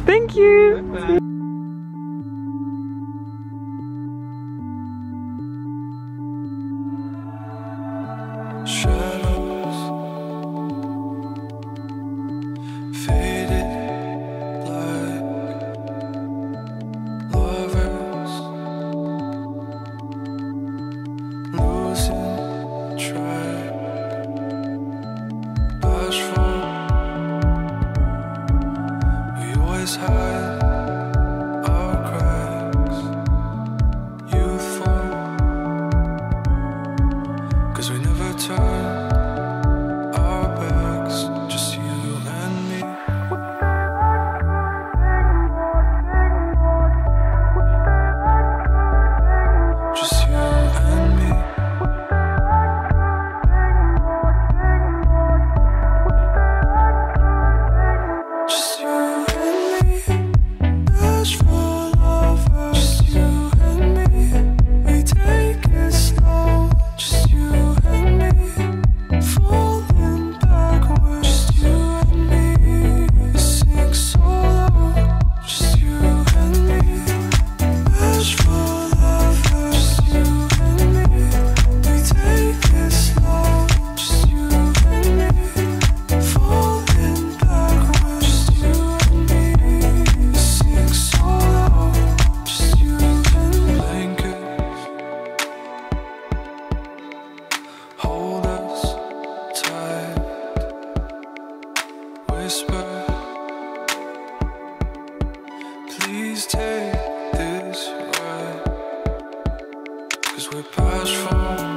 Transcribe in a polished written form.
Thank you. Shadows faded like lovers losing track, bashful. We always hide our cracks, youthful, 'cause we never turn our backs, just you and me. Just you and me. Just you and me. Bashful lovers. Just you and me. We take it slow. Just you and me. Falling backwards. Just you and me. We sing so low. Just you and me. Bashful lovers. Just you and me. We take it slow. Just you and me. Falling backwards. Just you and me. We sing so low. Just you and me. Blankets hold us tight. Whisper, please take this right, 'cause we're bashful.